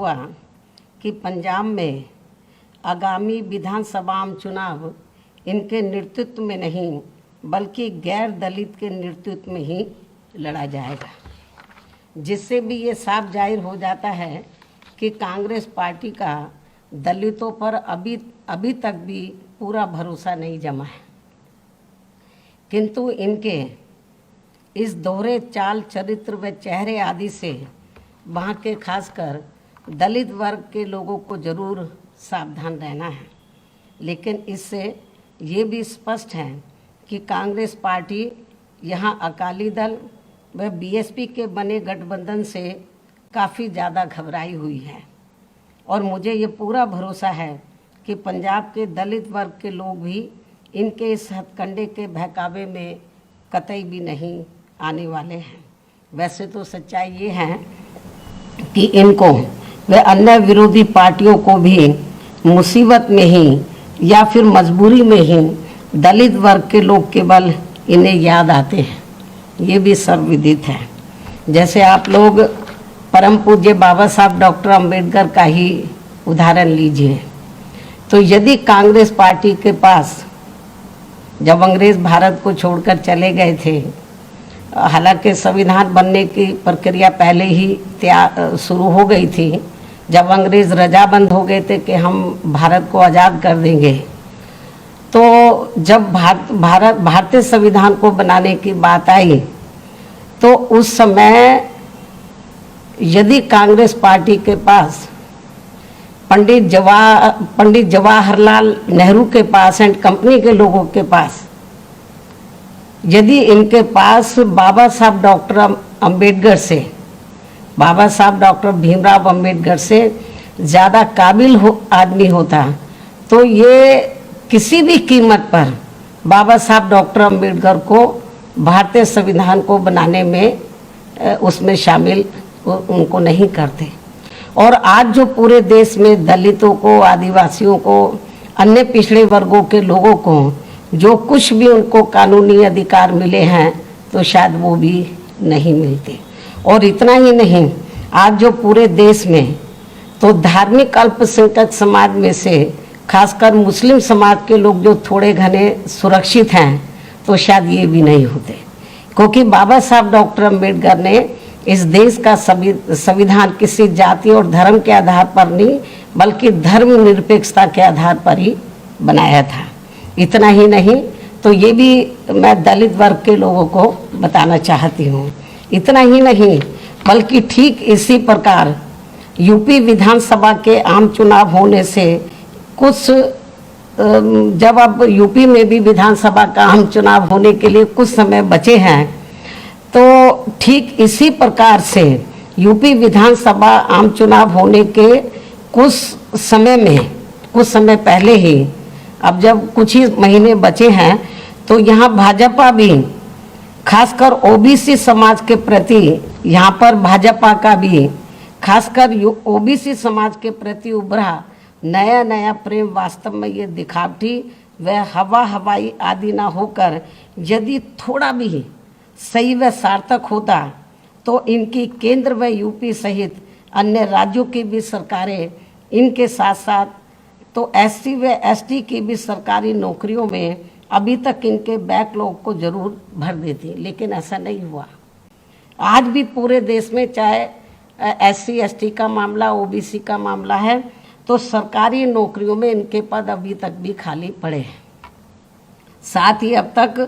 हुआ कि पंजाब में आगामी विधानसभा चुनाव इनके नेतृत्व में नहीं बल्कि गैर दलित के नेतृत्व में ही लड़ा जाएगा, जिससे भी ये साफ जाहिर हो जाता है कि कांग्रेस पार्टी का दलितों पर अभी तक भी पूरा भरोसा नहीं जमा है। किंतु इनके इस दोहरे चाल चरित्र व चेहरे आदि से वहाँ के खासकर दलित वर्ग के लोगों को जरूर सावधान रहना है। लेकिन इससे ये भी स्पष्ट है कि कांग्रेस पार्टी यहाँ अकाली दल व बीएसपी के बने गठबंधन से काफ़ी ज़्यादा घबराई हुई है और मुझे ये पूरा भरोसा है कि पंजाब के दलित वर्ग के लोग भी इनके इस हथकंडे के बहकावे में कतई भी नहीं आने वाले हैं। वैसे तो सच्चाई ये है कि इनको व अन्य विरोधी पार्टियों को भी मुसीबत में ही या फिर मजबूरी में ही दलित वर्ग के लोग केवल इन्हें याद आते हैं, ये भी सर्वविदित है। जैसे आप लोग परम पूज्य बाबा साहब डॉक्टर अंबेडकर का ही उदाहरण लीजिए, तो यदि कांग्रेस पार्टी के पास जब अंग्रेज़ भारत को छोड़कर चले गए थे, हालांकि संविधान बनने की प्रक्रिया पहले ही शुरू हो गई थी, जब अंग्रेज़ रजाबंद हो गए थे कि हम भारत को आज़ाद कर देंगे, तो जब भारतीय संविधान को बनाने की बात आई तो उस समय यदि कांग्रेस पार्टी के पास पंडित जवाहरलाल नेहरू के पास एंड कंपनी के लोगों के पास यदि इनके पास बाबा साहब डॉक्टर अंबेडकर से, बाबा साहब डॉक्टर भीमराव अंबेडकर से ज़्यादा काबिल आदमी होता तो ये किसी भी कीमत पर बाबा साहब डॉक्टर अंबेडकर को भारतीय संविधान को बनाने में उसमें शामिल उनको नहीं करते। और आज जो पूरे देश में दलितों को, आदिवासियों को, अन्य पिछड़े वर्गों के लोगों को जो कुछ भी उनको कानूनी अधिकार मिले हैं तो शायद वो भी नहीं मिलते। और इतना ही नहीं, आज जो पूरे देश में तो धार्मिक अल्पसंख्यक समाज में से खासकर मुस्लिम समाज के लोग जो थोड़े घने सुरक्षित हैं तो शायद ये भी नहीं होते, क्योंकि बाबा साहब डॉक्टर अंबेडकर ने इस देश का संविधान किसी जाति और धर्म के आधार पर नहीं बल्कि धर्मनिरपेक्षता के आधार पर ही बनाया था। इतना ही नहीं तो ये भी मैं दलित वर्ग के लोगों को बताना चाहती हूँ। इतना ही नहीं बल्कि ठीक इसी प्रकार यूपी विधानसभा के आम चुनाव होने से कुछ जब अब यूपी में भी विधानसभा का आम चुनाव होने के लिए कुछ समय बचे हैं, तो ठीक इसी प्रकार से यूपी विधानसभा आम चुनाव होने के कुछ समय पहले ही, अब जब कुछ ही महीने बचे हैं, तो यहाँ भाजपा भी खासकर ओबीसी समाज के प्रति, यहाँ पर भाजपा का भी खासकर ओबीसी समाज के प्रति उभरा नया प्रेम वास्तव में ये दिखावटी व हवाई आदि ना होकर यदि थोड़ा भी सही व सार्थक होता तो इनकी केंद्र व यूपी सहित अन्य राज्यों की भी सरकारें इनके साथ साथ तो एससी व एसटी की भी सरकारी नौकरियों में अभी तक इनके बैकलॉग को जरूर भर देती, लेकिन ऐसा नहीं हुआ। आज भी पूरे देश में चाहे एससी एसटी का मामला, ओबीसी का मामला है, तो सरकारी नौकरियों में इनके पद अभी तक भी खाली पड़े हैं। साथ ही अब तक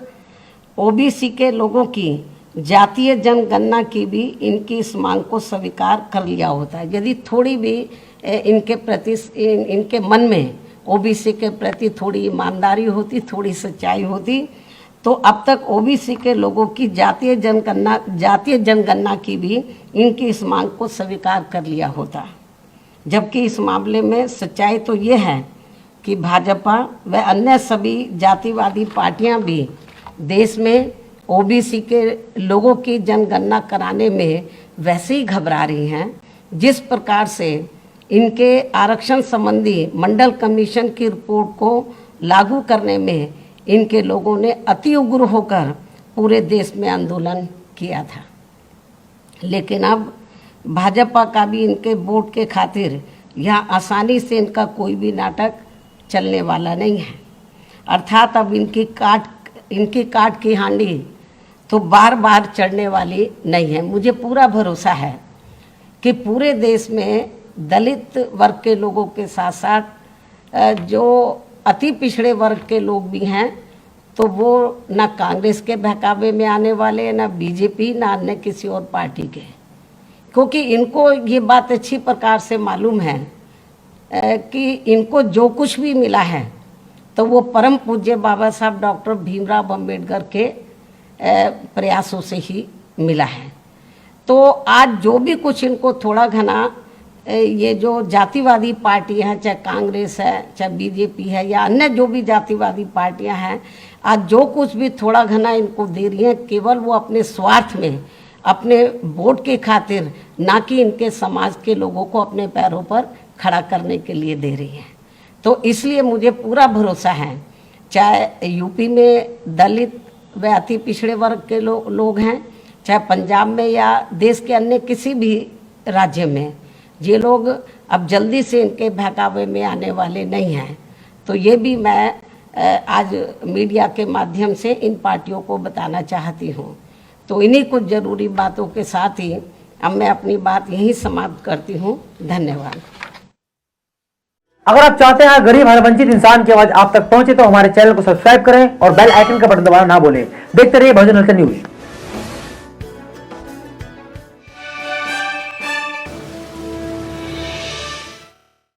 ओबीसी के लोगों की जातीय जनगणना की भी इनकी इस मांग को स्वीकार कर लिया होता है। यदि थोड़ी भी इनके प्रति इनके मन में ओबीसी के प्रति थोड़ी ईमानदारी होती, थोड़ी सच्चाई होती, तो अब तक ओबीसी के लोगों की जातीय जनगणना की भी इनकी इस मांग को स्वीकार कर लिया होता। जबकि इस मामले में सच्चाई तो ये है कि भाजपा व अन्य सभी जातिवादी पार्टियां भी देश में ओबीसी के लोगों की जनगणना कराने में वैसे ही घबरा रही हैं जिस प्रकार से इनके आरक्षण संबंधी मंडल कमीशन की रिपोर्ट को लागू करने में इनके लोगों ने अति उग्र होकर पूरे देश में आंदोलन किया था। लेकिन अब भाजपा का भी इनके वोट के खातिर यहाँ आसानी से इनका कोई भी नाटक चलने वाला नहीं है। अर्थात अब इनकी काट की हांडी तो बार बार चढ़ने वाली नहीं है। मुझे पूरा भरोसा है कि पूरे देश में दलित वर्ग के लोगों के साथ साथ जो अति पिछड़े वर्ग के लोग भी हैं, तो वो ना कांग्रेस के बहकावे में आने वाले, ना बीजेपी, ना अन्य किसी और पार्टी के, क्योंकि इनको ये बात अच्छी प्रकार से मालूम है कि इनको जो कुछ भी मिला है तो वो परम पूज्य बाबा साहब डॉक्टर भीमराव अंबेडकर के प्रयासों से ही मिला है। तो आज जो भी कुछ इनको थोड़ा घना ये जो जातिवादी पार्टी हैं, चाहे कांग्रेस है, चाहे बीजेपी है, या अन्य जो भी जातिवादी पार्टियां हैं, आज जो कुछ भी थोड़ा घना इनको दे रही हैं, केवल वो अपने स्वार्थ में, अपने वोट के खातिर, ना कि इनके समाज के लोगों को अपने पैरों पर खड़ा करने के लिए दे रही हैं। तो इसलिए मुझे पूरा भरोसा है, चाहे यूपी में दलित व अति पिछड़े वर्ग के लोग हैं, चाहे पंजाब में या देश के अन्य किसी भी राज्य में, ये लोग अब जल्दी से इनके बहकावे में आने वाले नहीं हैं। तो ये भी मैं आज मीडिया के माध्यम से इन पार्टियों को बताना चाहती हूँ। तो इन्हीं कुछ ज़रूरी बातों के साथ ही अब मैं अपनी बात यहीं समाप्त करती हूँ। धन्यवाद। अगर आप चाहते हैं गरीब हर वंचित इंसान की आवाज आप तक पहुंचे तो हमारे चैनल को सब्सक्राइब करें और बेल आइकन का बटन दबाना ना भूलें। देखते रहिए बहुजन हलचल न्यूज।